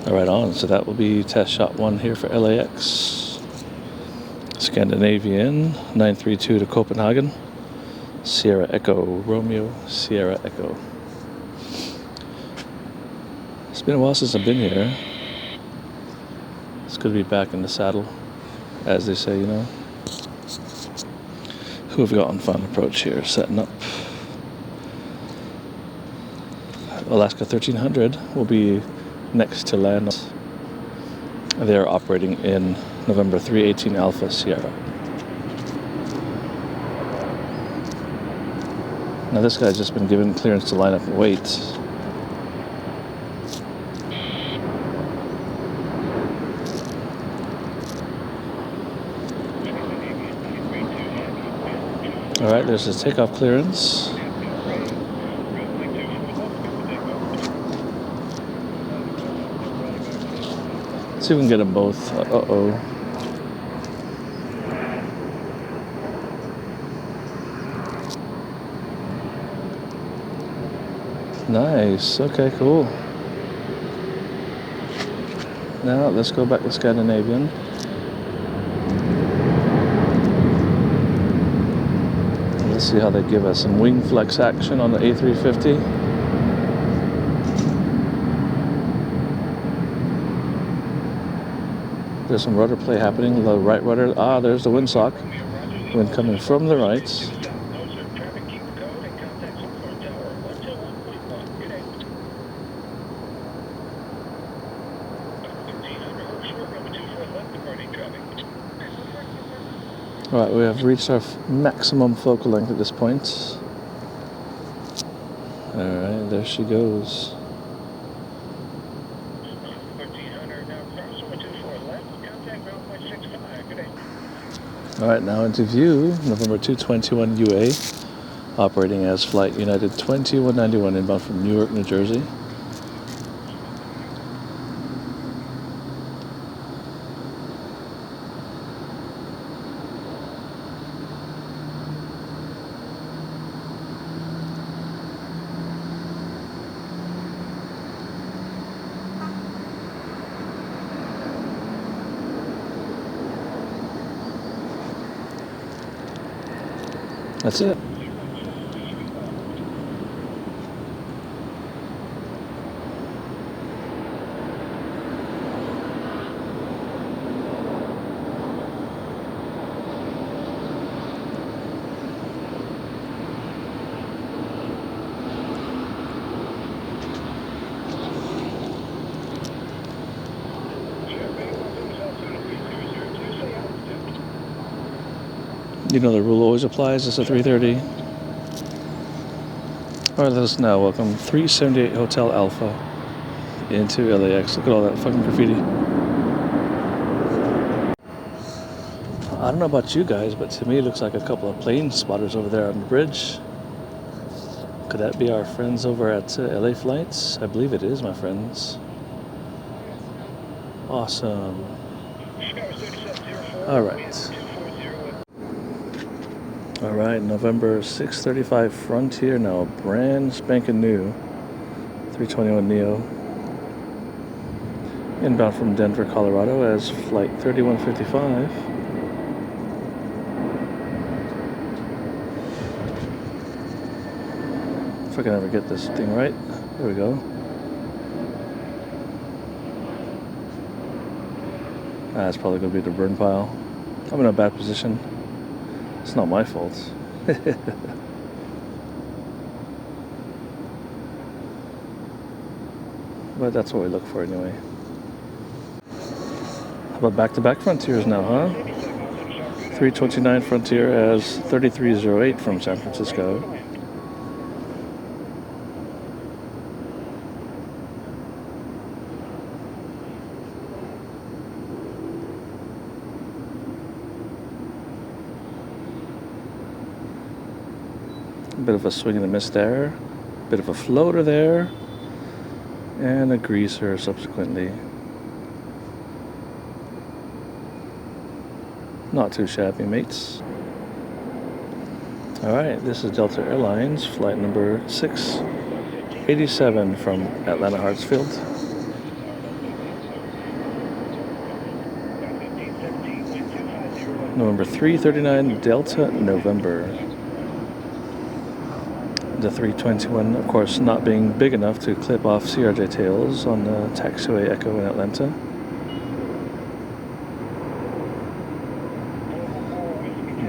Right on, so that will be test shot 1 here for LAX. Scandinavian 932 to Copenhagen. Sierra Echo, Romeo, Sierra Echo. It's been a while since I've been here. It's good to be back in the saddle, as they say, you know. Who have we got on final approach here? Setting up. Alaska 1300 will be next to land. They are operating in November 318 Alpha Sierra. Now this guy's just been given clearance to line up and wait. Alright, there's his takeoff clearance. Let's see if we can get them both. Uh-oh. Nice. Okay, cool. Now let's go back to Scandinavian. Let's see how they give us some wing flex action on the A350. There's some rudder play happening. The right rudder. Ah, there's the windsock. Wind coming from the right. Alright, we have reached our maximum focal length at this point. Alright, there she goes. Alright, now into view, November 221 UA, operating as Flight United 2191 inbound from Newark, New Jersey. That's it. You know the rule always applies. It's a 3:30. Alright, let us now welcome 378 Hotel Alpha into LAX. Look at all that fucking graffiti. I don't know about you guys, but to me it looks like a couple of plane spotters over there on the bridge. Could that be our friends over at LA Flights? I believe it is, my friends. Awesome. Alright. Alright, November 635 Frontier now, brand spanking new 321 Neo. Inbound from Denver, Colorado as Flight 3155. If I can ever get this thing right. There we go. That's probably going to be the burn pile. I'm in a bad position. It's not my fault. But that's what we look for anyway. How about back-to-back Frontiers now, huh? 329 Frontier as 3308 from San Francisco. Bit of a swing and a miss there, bit of a floater there, and a greaser subsequently. Not too shabby, mates. Alright, this is Delta Airlines, flight number 687 from Atlanta Hartsfield. November 339 Delta November. The 321, of course, not being big enough to clip off CRJ tails on the taxiway Echo in Atlanta.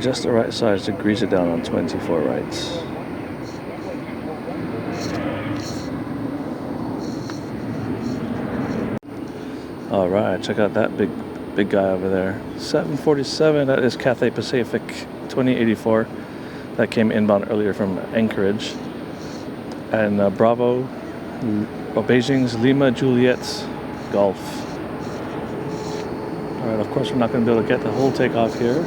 Just the right size to grease it down on 24 rights. All right, check out that big guy over there. 747, that is Cathay Pacific 2084. That came inbound earlier from Anchorage. And Bravo, Beijing's Lima Juliet Golf. All right, of course, we're not going to be able to get the whole takeoff here.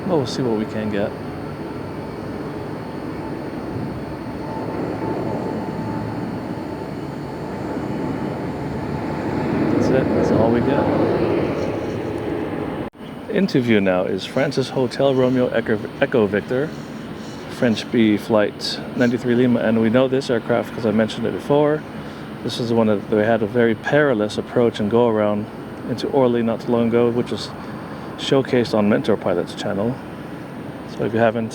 But we'll see what we can get. That's it. That's all we get. Into view now is Francis Hotel Romeo Echo Victor, French B Flight 93 Lima, and we know this aircraft because I mentioned it before. This is the one that they had a very perilous approach and go around into Orly not too long ago, which was showcased on Mentor Pilot's channel. So if you haven't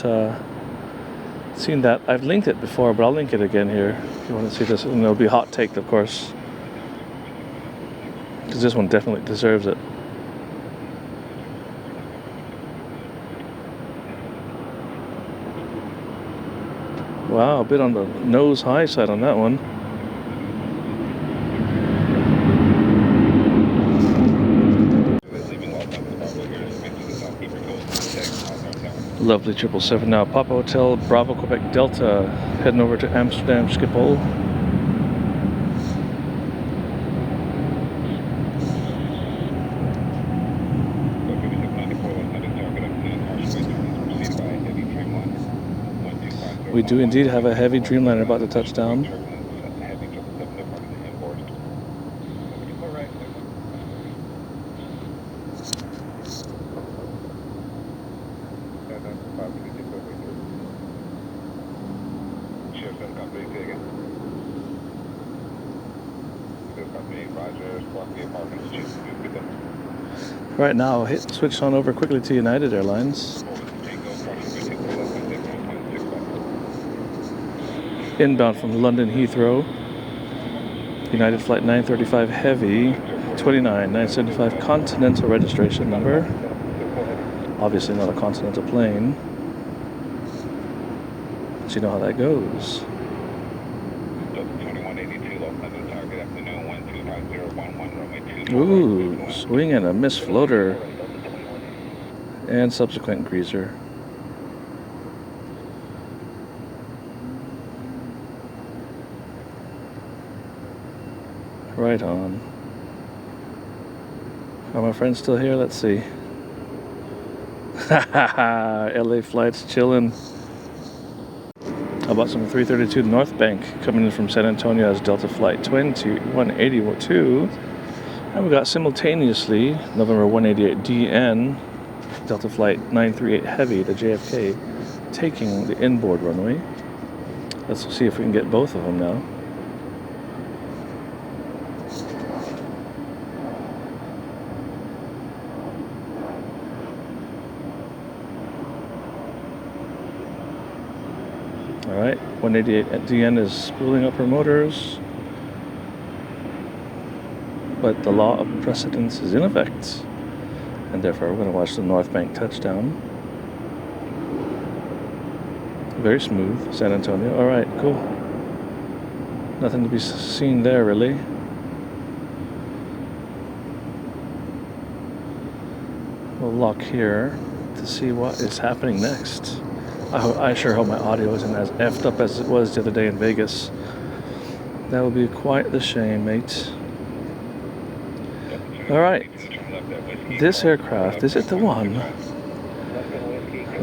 seen that, I've linked it before, but I'll link it again here if you want to see this. And it'll be hot taked, of course, because this one definitely deserves it. Wow, a bit on the nose high side on that one. Lovely 777 now. Papa Hotel Bravo Quebec Delta heading over to Amsterdam Schiphol. We do indeed have a heavy Dreamliner about to touch down. Right now, switch on over quickly to United Airlines. Inbound from London Heathrow. United Flight 935 Heavy, 29975 Continental registration number. Obviously not a Continental plane. But you know how that goes. Ooh, swing and a miss floater. And subsequent greaser. Right on. Are my friends still here? Let's see. LA flights chilling. How about some 332 North Bank coming in from San Antonio as Delta Flight 2182. And we got simultaneously November 188 DN Delta Flight 938 Heavy to JFK taking the inboard runway. Let's see if we can get both of them now. Alright, 188 at DN is spooling up her motors, but the law of precedence is in effect, and therefore we're going to watch the North Bank touchdown. Very smooth, San Antonio. Alright, cool. Nothing to be seen there, really. We'll lock here to see what is happening next. I sure hope my audio isn't as effed up as it was the other day in Vegas. That would be quite the shame, mate. Alright. This aircraft, is it the one?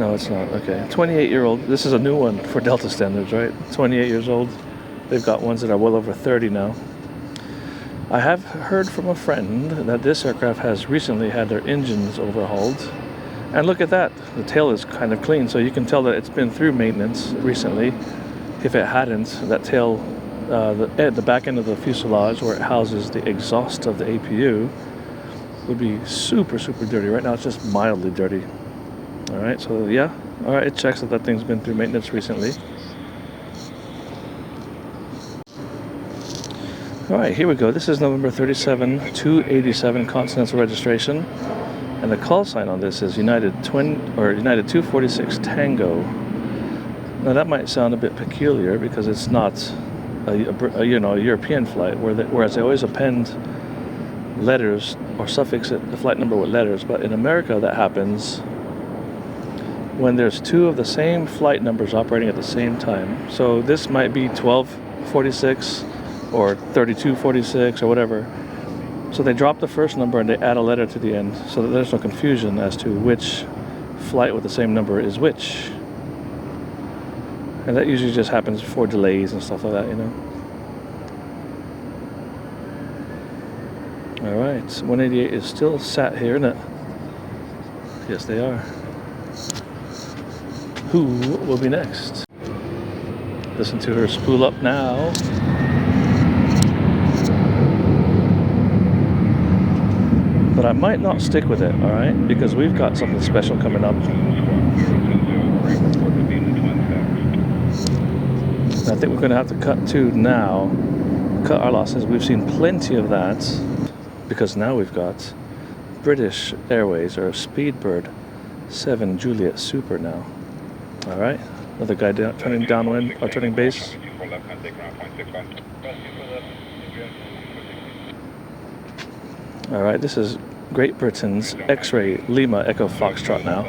No, it's not. Okay. 28-year-old. This is a new one for Delta standards, right? 28 years old. They've got ones that are well over 30 now. I have heard from a friend that this aircraft has recently had their engines overhauled. And look at that, the tail is kind of clean, so you can tell that it's been through maintenance recently. If it hadn't, that tail, the back end of the fuselage where it houses the exhaust of the APU, would be super, super dirty. Right now it's just mildly dirty. All right, so yeah. All right, it checks that thing's been through maintenance recently. All right, here we go. This is November 37, 287 Continental registration. And the call sign on this is United 246 Tango. Now that might sound a bit peculiar because it's not a European flight, whereas they always append letters or suffix the flight number with letters. But in America, that happens when there's two of the same flight numbers operating at the same time. So this might be 1246 or 3246 or whatever. So they drop the first number and they add a letter to the end so that there's no confusion as to which flight with the same number is which. And that usually just happens for delays and stuff like that, you know. Alright, 188 is still sat here, isn't it? Yes, they are. Who will be next? Listen to her spool up now. But I might not stick with it, alright? Because we've got something special coming up. I think we're going to have to cut our losses. We've seen plenty of that because now we've got British Airways or Speedbird 7 Juliet Super now. All right, another guy turning downwind or turning base. All right, this is Great Britain's X-Ray Lima Echo Foxtrot now.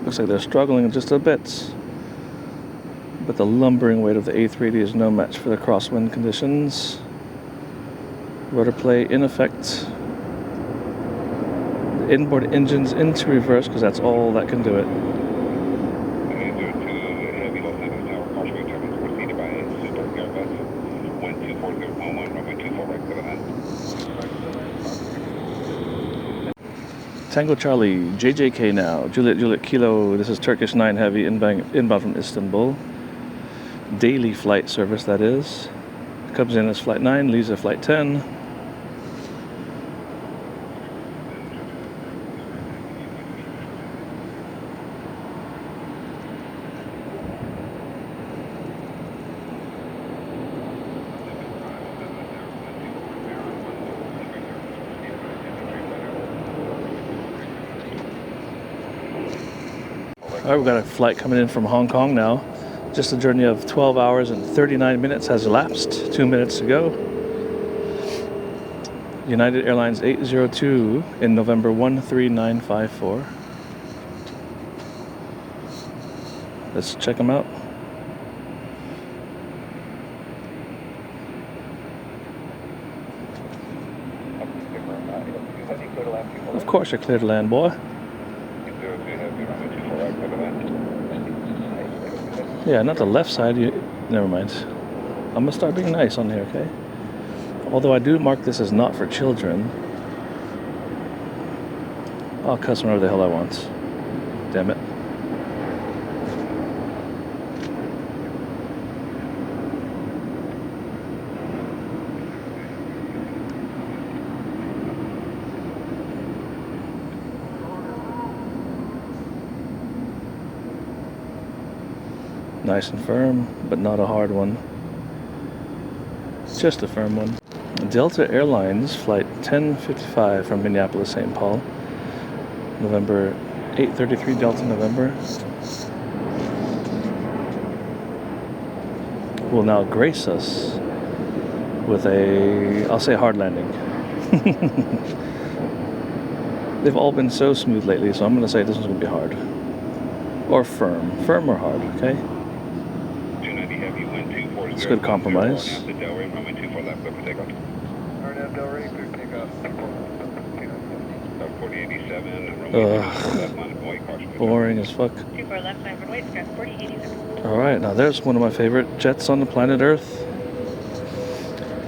Looks like they're struggling just a bit, but the lumbering weight of the A380 is no match for the crosswind conditions. Rotor play in effect. The inboard engine's into reverse because that's all that can do it. Tango Charlie, JJK now, Juliet Kilo, this is Turkish 9 Heavy inbound from Istanbul. Daily flight service, that is. Comes in as Flight 9, leaves at Flight 10. All right, we've got a flight coming in from Hong Kong now. Just a journey of 12 hours and 39 minutes has elapsed. 2 minutes to go. United Airlines 802 in November 13954. Let's check them out. Of course you're clear to land, boy. Yeah, not the left side. Never mind. I'm gonna start being nice on here, okay? Although I do mark this as not for children. I'll cuss whenever the hell I want. Damn it. Nice and firm, but not a hard one. Just a firm one. Delta Airlines Flight 1055 from Minneapolis, St. Paul. November 833 Delta November. Will now grace us with a, I'll say hard landing. They've all been so smooth lately, so I'm going to say this one's going to be hard. Or firm. Firm or hard, okay? 290 heavy, wind 240. It's a good compromise. Ugh. Boring as fuck. Alright, now there's one of my favorite jets on the planet Earth.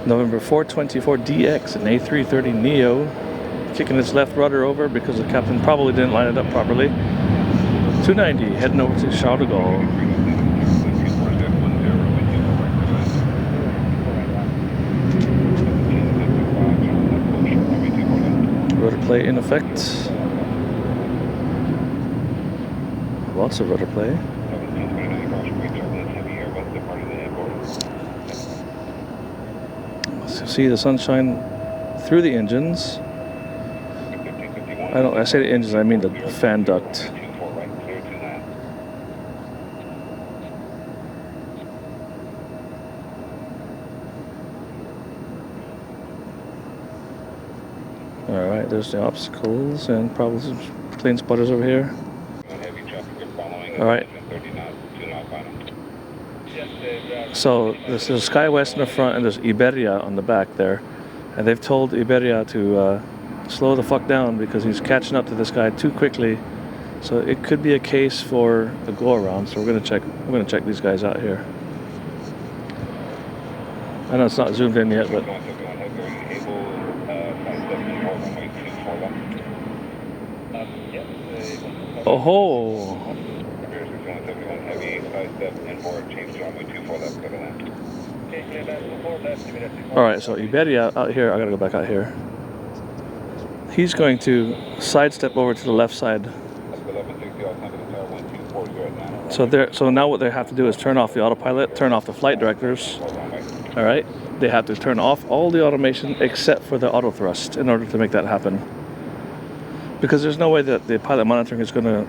November 424 DX, an A330 Neo, kicking its left rudder over because the captain probably didn't line it up properly. 290, heading over to Charles de Gaulle. Rudder play in effect. Lots of rudder play. So see the sunshine through the engines. I say the engines, I mean the fan duct. Alright, there's the obstacles and probably some plane spotters over here. Alright. So there's SkyWest in the front and there's Iberia on the back there. And they've told Iberia to slow the fuck down because he's catching up to this guy too quickly. So it could be a case for a go around. So we're gonna check these guys out here. I know it's not zoomed in yet, but oh. Alright, so Iberia out here, I gotta go back out here. He's going to sidestep over to the left side. So now what they have to do is turn off the autopilot, turn off the flight directors. Alright? They have to turn off all the automation except for the auto thrust in order to make that happen. Because there's no way that the pilot monitoring is going to,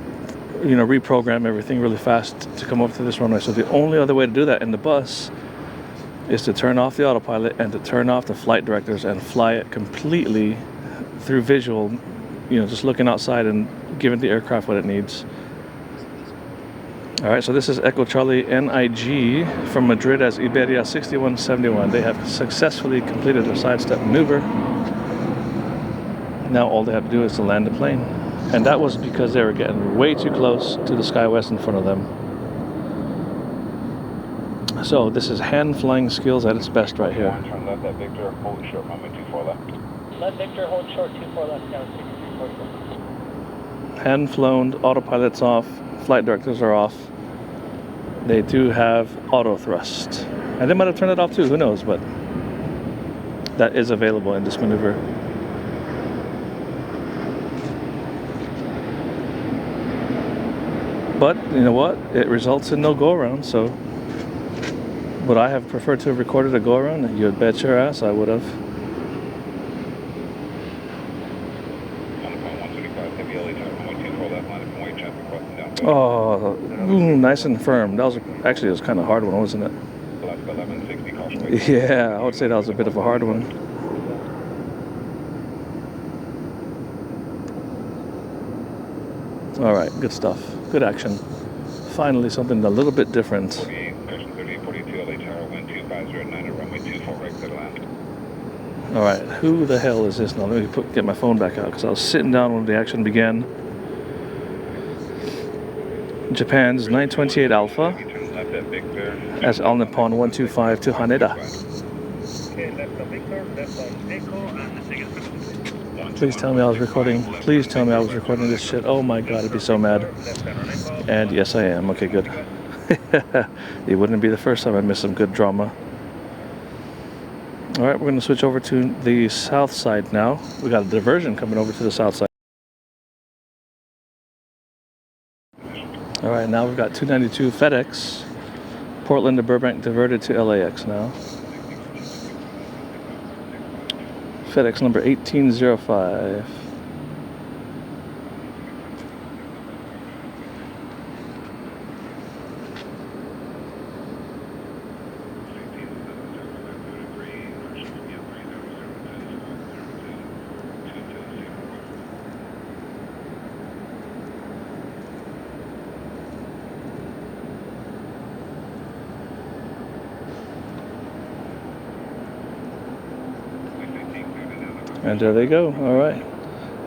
reprogram everything really fast to come over to this runway. So the only other way to do that in the bus is to turn off the autopilot and to turn off the flight directors and fly it completely through visual, just looking outside and giving the aircraft what it needs. Alright, so this is Echo Charlie NIG from Madrid as Iberia 6171. They have successfully completed a sidestep maneuver. Now all they have to do is to land the plane. And that was because they were getting way too close to the SkyWest in front of them. So this is hand flying skills at its best right here. Turn left at Victor, hold short, runway 24 left. Left Victor, hold short, 24 left, down 6344. Hand flown, autopilot's off, flight directors are off. They do have auto thrust. And they might have turned it off too, who knows, but that is available in this maneuver. But, you know what? It results in no go-around, so would I have preferred to have recorded a go-around? You bet your ass I would have. Oh, nice and firm. That was actually, it was kind of a hard one, wasn't it? Yeah, I would say that was a bit of a hard one. All right, good stuff. Good action. Finally, something a little bit different. All right, who the hell is this now? Let me get my phone back out because I was sitting down when the action began. Japan's 928 Alpha as All Nippon 125 to Haneda. Please tell me I was recording. Please tell me I was recording this shit. Oh my god, I'd be so mad. And yes, I am. Okay, good. It wouldn't be the first time I missed some good drama. Alright, we're going to switch over to the south side now. We got a diversion coming over to the south side. Alright, now we've got 292 FedEx. Portland to Burbank diverted to LAX now. FedEx number 1805. And there they go. All right.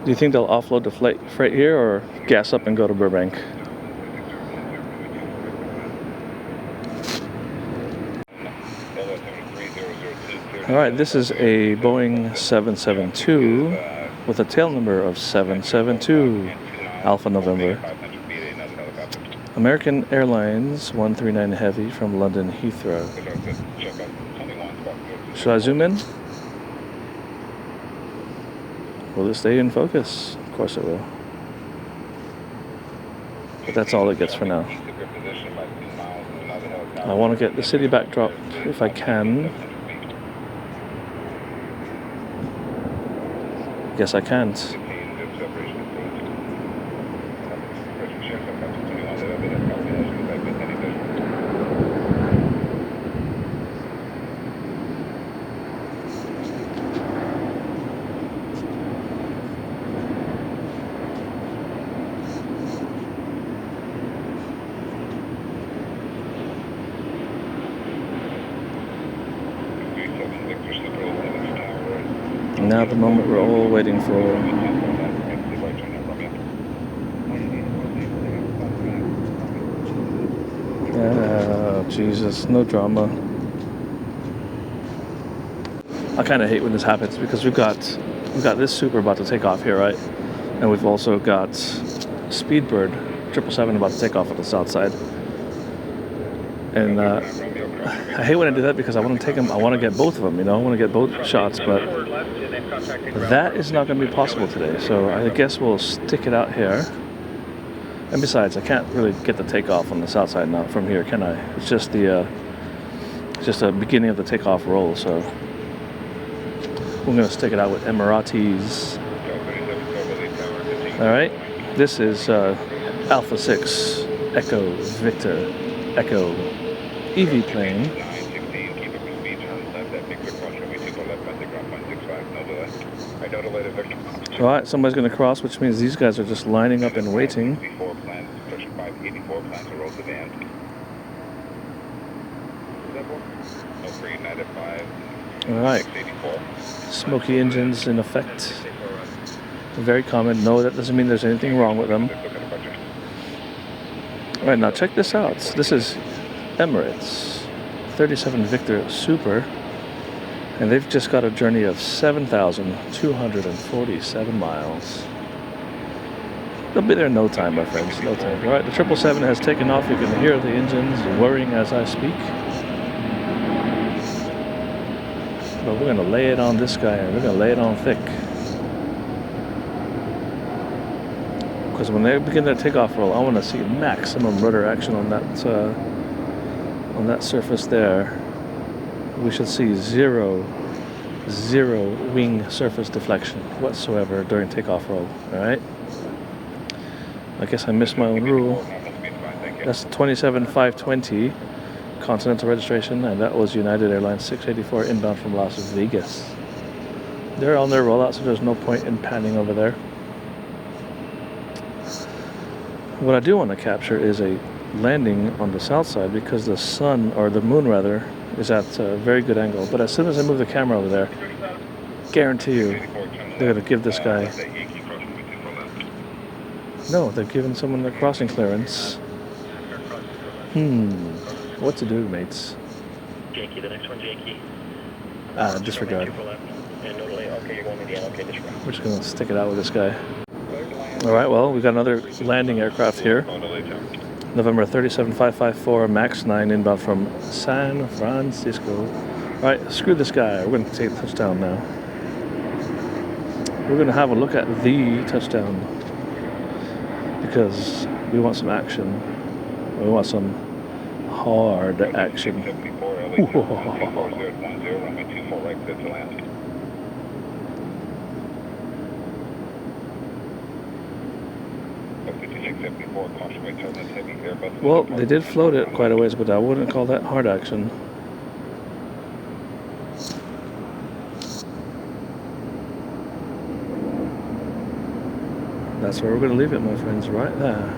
Do you think they'll offload the freight here or gas up and go to Burbank? All right, this is a Boeing 772 with a tail number of 772 Alpha November. American Airlines 139 Heavy from London Heathrow. Should I zoom in? Will it stay in focus? Of course it will. But that's all it gets for now. I want to get the city backdrop if I can. Guess I can't. Now the moment we're all waiting for. Oh, Jesus, no drama. I kind of hate when this happens because we've got this Super about to take off here, right? And we've also got Speedbird 777 about to take off at the south side. And I hate when I do that because I want to take them. I want to get both of them, you know. I want to get both shots, but that is not going to be possible today. So I guess we'll stick it out here. And besides, I can't really get the takeoff on the south side now from here, can I? It's just the beginning of the takeoff roll. So we're going to stick it out with Emiratis. All right. This is Alpha 6 Echo Victor Echo EV plane. Alright, somebody's going to cross, which means these guys are just lining up and waiting. Alright, smoky engines in effect. Very common. No, that doesn't mean there's anything wrong with them. Alright, now check this out. This is Emirates 37 Victor Super, and they've just got a journey of 7,247 miles. They'll be there in no time, my friends, no time. All right, the 777 has taken off. You can hear the engines whirring as I speak. But we're going to lay it on this guy, and we're going to lay it on thick. Because when they begin their takeoff roll, I want to see maximum rudder action on that surface there. We should see zero wing surface deflection whatsoever during takeoff roll. All right. I guess I missed my own rule. That's 27520 Continental registration, and that was United Airlines 684 inbound from Las Vegas. They're on their rollout, so there's no point in panning over there. What I do want to capture is a landing on the south side because the sun, or the moon rather, is at a very good angle. But as soon as I move the camera over there, guarantee you they're going to give this guy... No, they're giving someone the crossing clearance. What to do, mates? Jakey, the next one, Jakey. Disregard. Okay, you're going to the end. Okay, disregard. We're just going to stick it out with this guy. Alright, well, we've got another landing aircraft here. November 37554 MAX 9 inbound from San Francisco. Alright, screw this guy. We're going to take the touchdown now. We're going to have a look at the touchdown because we want some action. We want some hard action. Well, they did float it quite a ways, but I wouldn't call that hard action. That's where we're going to leave it, my friends, right there.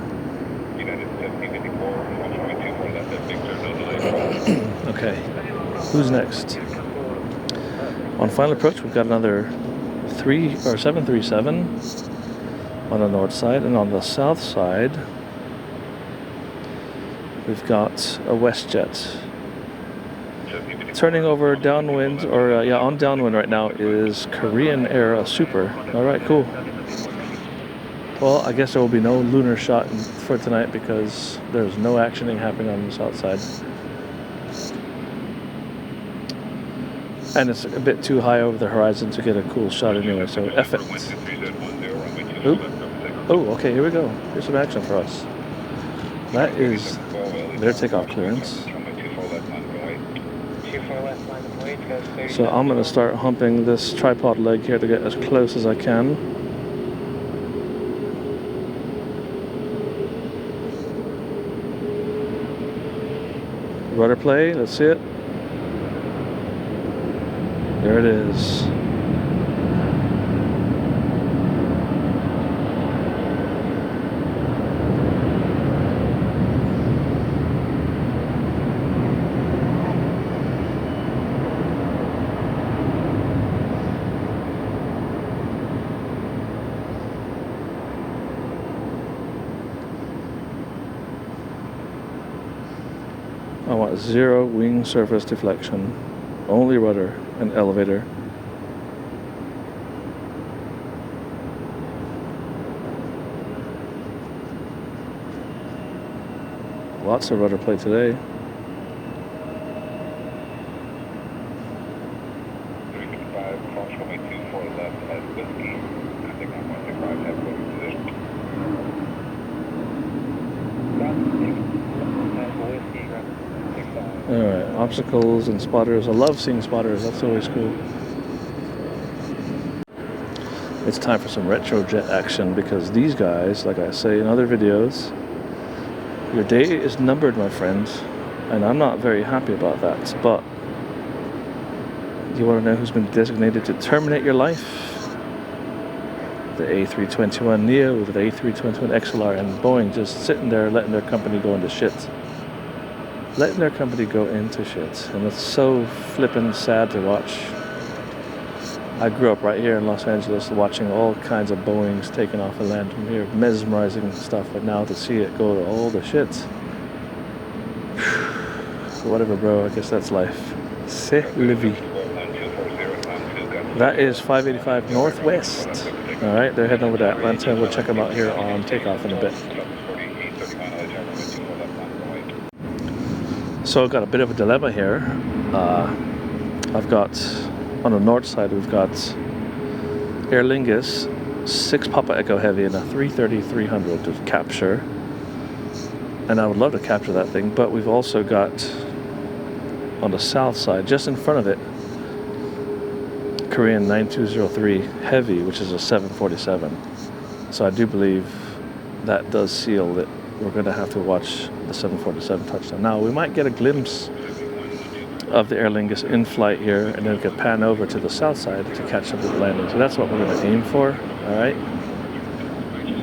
Okay, who's next? On final approach, we've got another 737 on the north side, and on the south side we've got a WestJet. Turning over downwind, or on downwind right now is Korean Air, a Super. All right, cool. Well, I guess there will be no lunar shot for tonight because there's no actioning happening on the south side. And it's a bit too high over the horizon to get a cool shot anyway, so F it. Oop. Oh, okay, here we go. Here's some action for us. That is their takeoff clearance. So I'm going to start humping this tripod leg here to get as close as I can. Rudder play, let's see it. There it is. I want 0 wing surface deflection, only rudder and elevator. Lots of rudder play today. Alright, obstacles and spotters. I love seeing spotters, that's always cool. It's time for some retrojet action because these guys, like I say in other videos, your day is numbered, my friends, and I'm not very happy about that. But you want to know who's been designated to terminate your life? The A321neo with the A321XLR, and Boeing just sitting there letting their company go into shit. Letting their company go into shit, and it's so flippin' sad to watch. I grew up right here in Los Angeles watching all kinds of Boeings taking off and land from here, mesmerizing stuff, but now to see it go to all the shit. Whatever, bro, I guess that's life. C'est la vie. That is 585 Northwest. Alright, they're heading over to Atlanta. We'll check them out here on takeoff in a bit. So I've got a bit of a dilemma here. I've got, on the north side, we've got Aer Lingus, 6 Papa Echo Heavy and a 330-300 to capture. And I would love to capture that thing, but we've also got, on the south side, just in front of it, Korean 9203 Heavy, which is a 747. So I do believe that does seal that we're going to have to watch the 747 touchdown. Now, we might get a glimpse of the Aer Lingus in flight here, and then we can pan over to the south side to catch up with the landing. So that's what we're going to aim for, all right?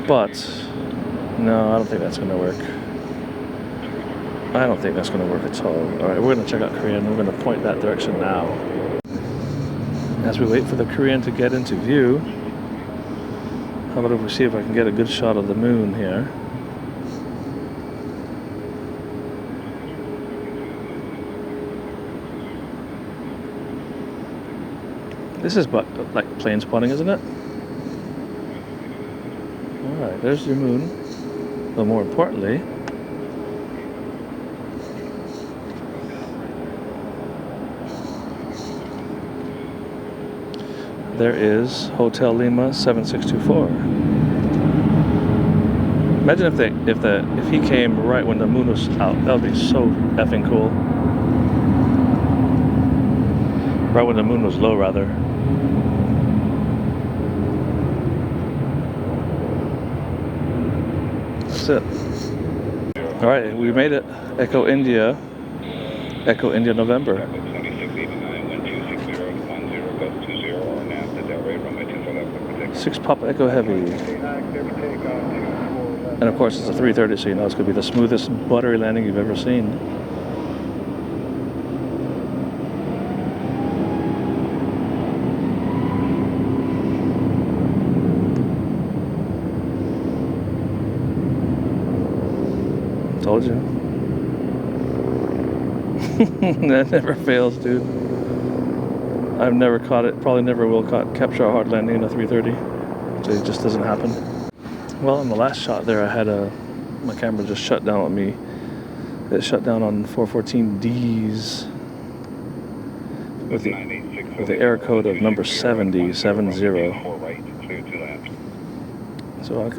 But, no, I don't think that's going to work. I don't think that's going to work at all. All right, we're going to check out Korean. We're going to point that direction now. As we wait for the Korean to get into view, how about if we see if I can get a good shot of the moon here? This is like plane spotting, isn't it? Alright, there's your moon. But more importantly, there is Hotel Lima 7624. Imagine if he came right when the moon was out. That would be so effing cool. Right when the moon was low, rather. That's it. Alright, we made it. Echo India November. 6 Papa Echo Heavy. And of course it's a 330, so you know it's going to be the smoothest buttery landing you've ever seen. told you. That never fails, dude. I've never caught it, probably never will capture a hard landing in a 330. It just doesn't happen. Well, in the last shot there, I had my camera just shut down on me. It shut down on 414Ds with the air code of number 70. So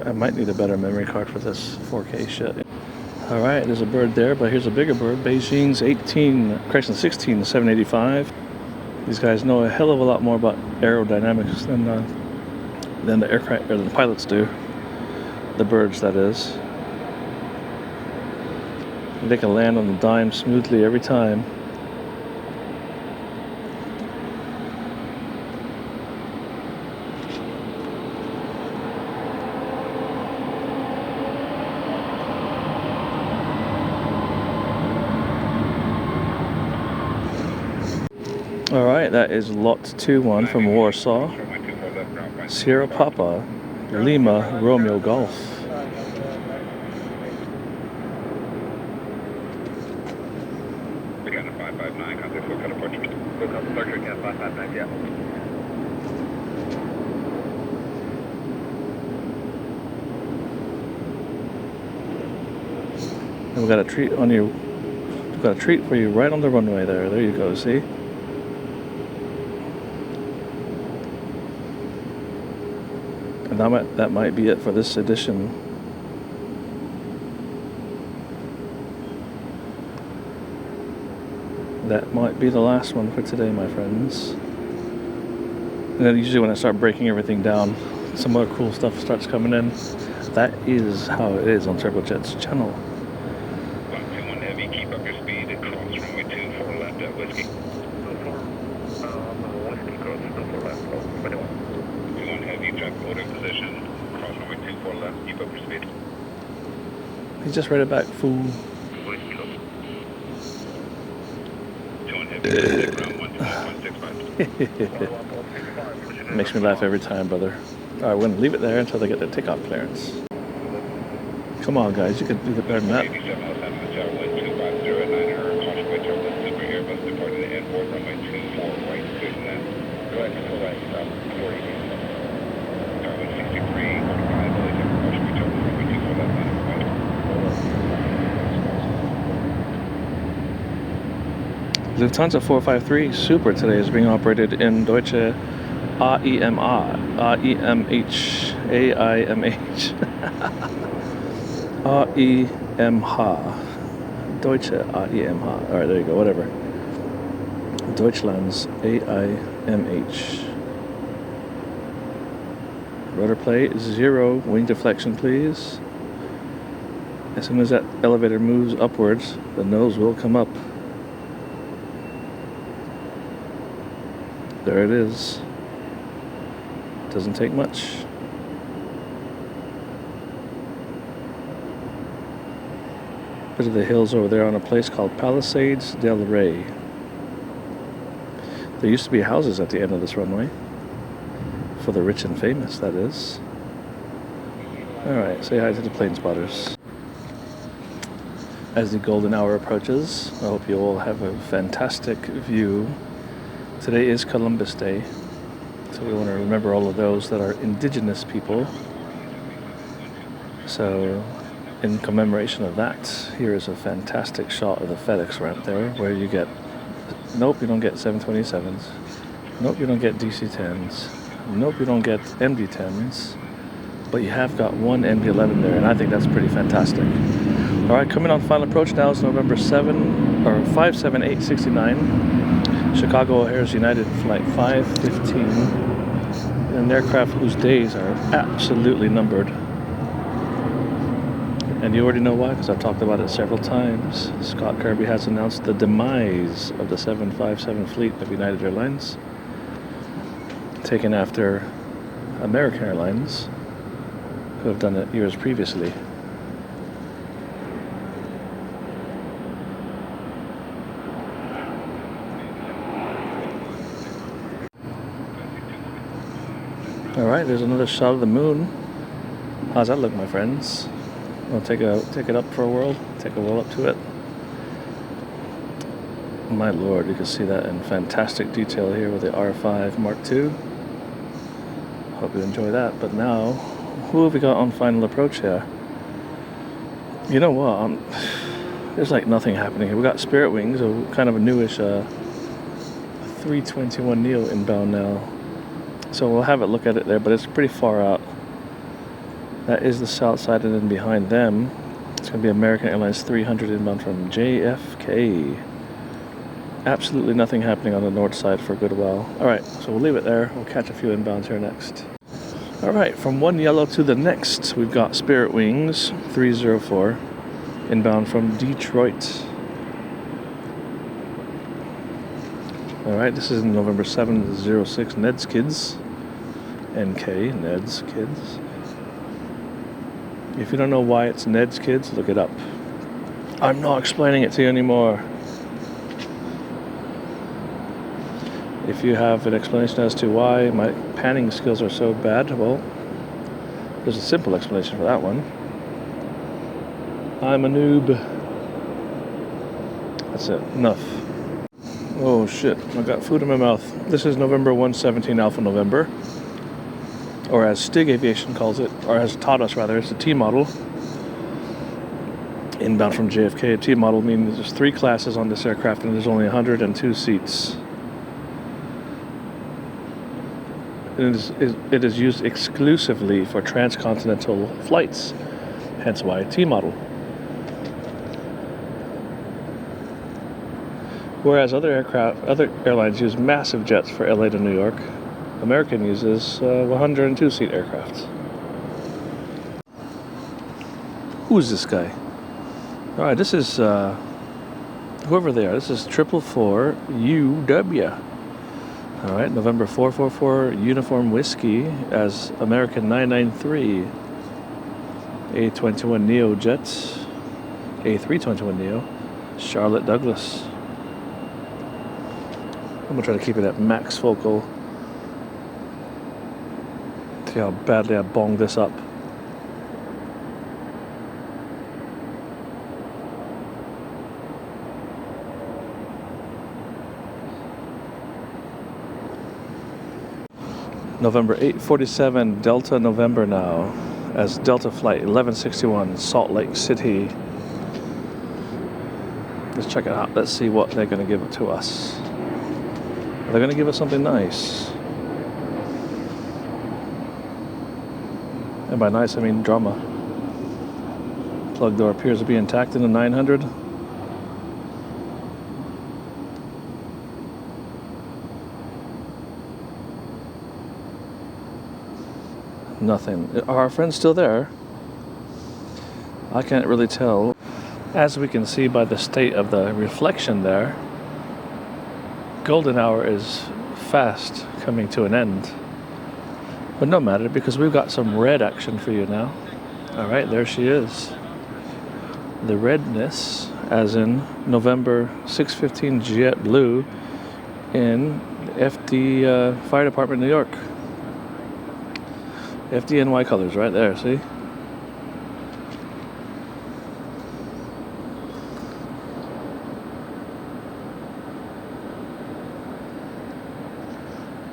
I might need a better memory card for this 4K shit. Alright, there's a bird there, but here's a bigger bird. Beijing's 16 785. These guys know a hell of a lot more about aerodynamics than the aircraft or the pilots do. The birds, that is. They can land on the dime smoothly every time. Alright, that is lot 2-1 from Warsaw. Sierra Papa, Lima, Romeo Golf. We got a 559, contact full cut approach. Full cut departure, cat 559, yeah. And we got a treat on you. We've got a treat for you right on the runway there. There you go, see? And that might be it for this edition. That might be the last one for today, my friends. And then usually when I start breaking everything down, some more cool stuff starts coming in. That is how it is on Turbojet's channel. 121 heavy, keep up your speed, cross runway 24 left at whiskey. Whiskey cross, 24 left, 21. 21 heavy, track order position, cross runway 24 left, keep up your speed. He just read it back, fool. Whiskey cross. 21 heavy, ground 125.65. Makes me laugh every time, brother. Alright, we're going to leave it there until they get their takeoff clearance. Come on, guys, you can do it better than that. 8707, tower wind 250 at 900, caution by tower wind super Airbus departing the N4, runway 24 right, clear to land. Correct, correct, 40. Tower wind 63, 45, belly tower, caution by tower wind runway 24 left, 900. Lufthansa 453 Super today is being operated in Deutsche AIMH. Deutsche AIMH. Alright, there you go, whatever. Deutschland's AIMH. Rudder play 0, wing deflection please. As soon as that elevator moves upwards, the nose will come up. There it is. Doesn't take much. Bit of the hills over there on a place called Palisades del Rey. There used to be houses at the end of this runway. For the rich and famous, that is. Alright, say hi to the plane spotters. As the golden hour approaches, I hope you all have a fantastic view. Today is Columbus Day, so we want to remember all of those that are indigenous people. So, in commemoration of that, here is a fantastic shot of the FedEx ramp there, where you get, nope, you don't get 727s, nope, you don't get DC-10s, nope, you don't get MD-10s, but you have got one MD-11 there, and I think that's pretty fantastic. Alright, coming on final approach now is November 57869. Chicago O'Hare's United Flight 515, an aircraft whose days are absolutely numbered. And you already know why, because I've talked about it several times. Scott Kirby has announced the demise of the 757 fleet of United Airlines, taken after American Airlines, who have done it years previously. Alright, there's another shot of the moon. How's that look, my friends? I'll take it up for a whirl. Take a whirl up to it. My lord, you can see that in fantastic detail here with the R5 Mark II. Hope you enjoy that. But now, who have we got on final approach here? You know what? There's like nothing happening here. We got Spirit Wings, kind of a newish 321neo inbound now. So we'll have a look at it there, but it's pretty far out. That is the south side, and then behind them, it's going to be American Airlines 300 inbound from JFK. Absolutely nothing happening on the north side for a good while. Alright, so we'll leave it there. We'll catch a few inbounds here next. Alright, from one yellow to the next, we've got Spirit Wings 304 inbound from Detroit. Alright, this is November 706 Ned's Kids. NK, Ned's Kids. If you don't know why it's Ned's Kids, look it up. I'm not explaining it to you anymore. If you have an explanation as to why my panning skills are so bad, well, there's a simple explanation for that one. I'm a noob. That's it. Enough. Oh shit, I got food in my mouth. This is November 117 Alpha November. Or as Stig Aviation calls it, or has taught us rather, it's a T model. Inbound from JFK. A T model means there's 3 classes on this aircraft and there's only 102 seats. It is used exclusively for transcontinental flights, hence why T model. Whereas other airlines use massive jets for LA to New York, American uses 102-seat aircraft. Who's this guy? All right, this is whoever they are. This is 444 UW. All right, November 444 Uniform Whiskey as American 993 A21neo jets, A321neo, Charlotte Douglas. I'm gonna try to keep it at max focal. See how badly I bonged this up. November 847 Delta November now as Delta Flight 1161 Salt Lake City. Let's check it out. Let's see what they're going to give to us. They're going to give us something nice. And by nice, I mean drama. Plug door appears to be intact in the 900. Nothing. Are our friends still there? I can't really tell. As we can see by the state of the reflection there, golden hour is fast coming to an end. But no matter, because we've got some red action for you now. Alright, there she is. The redness, as in November 615 Jet Blue in FD Fire Department, New York. FDNY colors right there, see?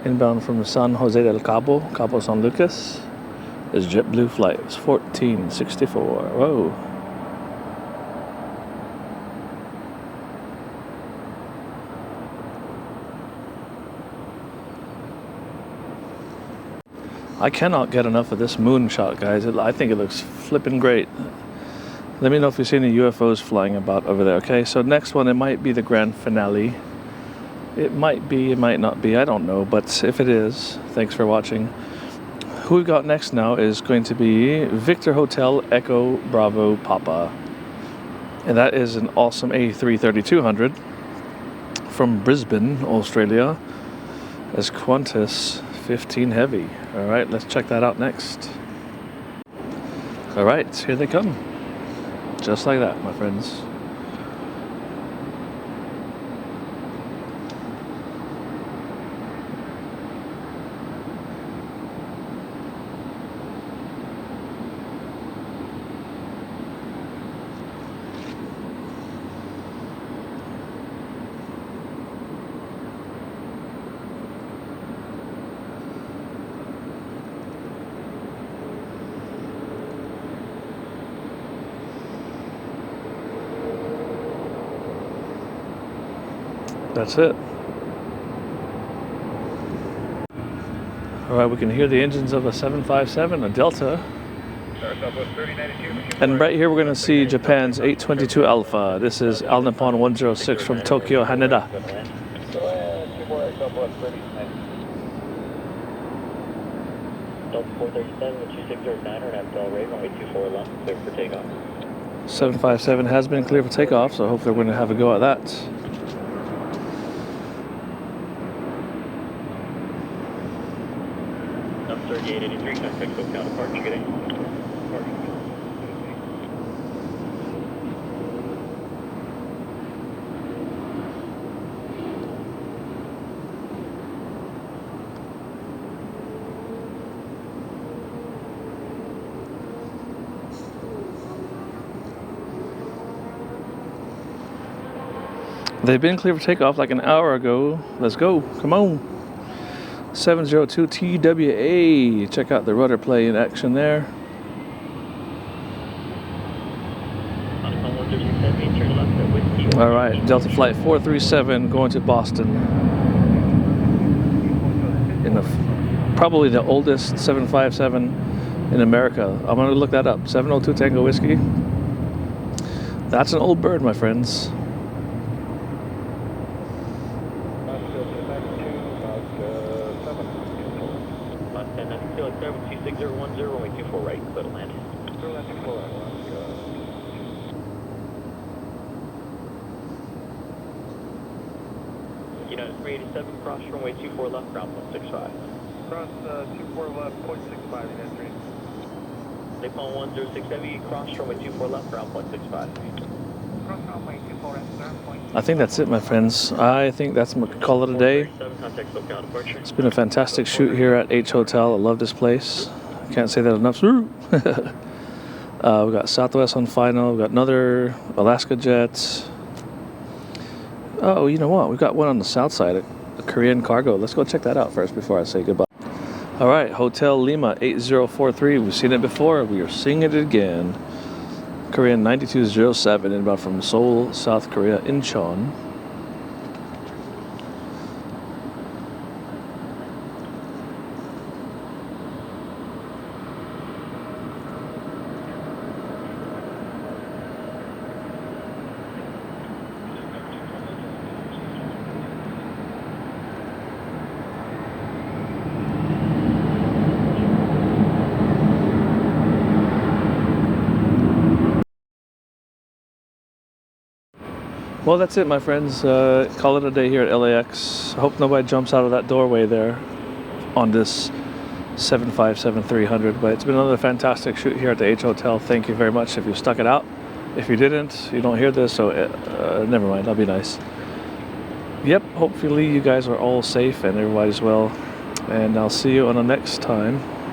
Inbound from San Jose del Cabo, Cabo San Lucas, is JetBlue flight. It's 1464. Whoa. I cannot get enough of this moon shot, guys. I think it looks flippin' great. Let me know if you've seen any UFOs flying about over there, okay? So next one, it might be the grand finale. It might be, it might not be, I don't know. But if it is, thanks for watching. Who we've got next now is going to be Victor Hotel Echo Bravo Papa. And that is an awesome A330-200 from Brisbane, Australia, as Qantas 15 Heavy. All right, let's check that out next. All right, here they come. Just like that, my friends. That's it. All right, we can hear the engines of a 757, a Delta. And right here we're going to see Japan's 822 Alpha. This is Al Nippon 106 from Tokyo, Haneda. Delta 437 with 2609 or at Bell Ray, runway 24 left, clear for takeoff. 757 has been cleared for takeoff, so hopefully we're going to have a go at that. Up 3883, contact SoCal departure, good day. They've been cleared for takeoff like an hour ago. Let's go. Come on. 702 TWA. Check out the rudder play in action there. All right, Delta Flight 437 going to Boston. In the probably the oldest 757 in America. I'm going to look that up. 702 Tango Whiskey. That's an old bird, my friends. United 387, cross runway 24 left, ground 0.65. Cross 24 left, 0.65, United 3. Nippon 106 Heavy, cross runway 24 left, ground 0.65. Cross runway 24 left, ground 0.65. I think that's it, my friends. I think that's my call it a day. Contact SoCal departure. It's been a fantastic shoot here at H Hotel. I love this place. Can't say that enough. We've got Southwest on final. We've got another Alaska jet. Oh, you know what? We've got one on the south side, a Korean cargo. Let's go check that out first before I say goodbye. All right, Hotel Lima 8043. We've seen it before. We are seeing it again. Korean 9207 inbound from Seoul, South Korea, Incheon. Well, that's it, my friends. Call it a day here at LAX. I hope nobody jumps out of that doorway there on this 757-300. But it's been another fantastic shoot here at the H Hotel. Thank you very much if you stuck it out. If you didn't, you don't hear this, so never mind. That'll be nice. Yep, hopefully you guys are all safe and everybody's well. And I'll see you on the next time.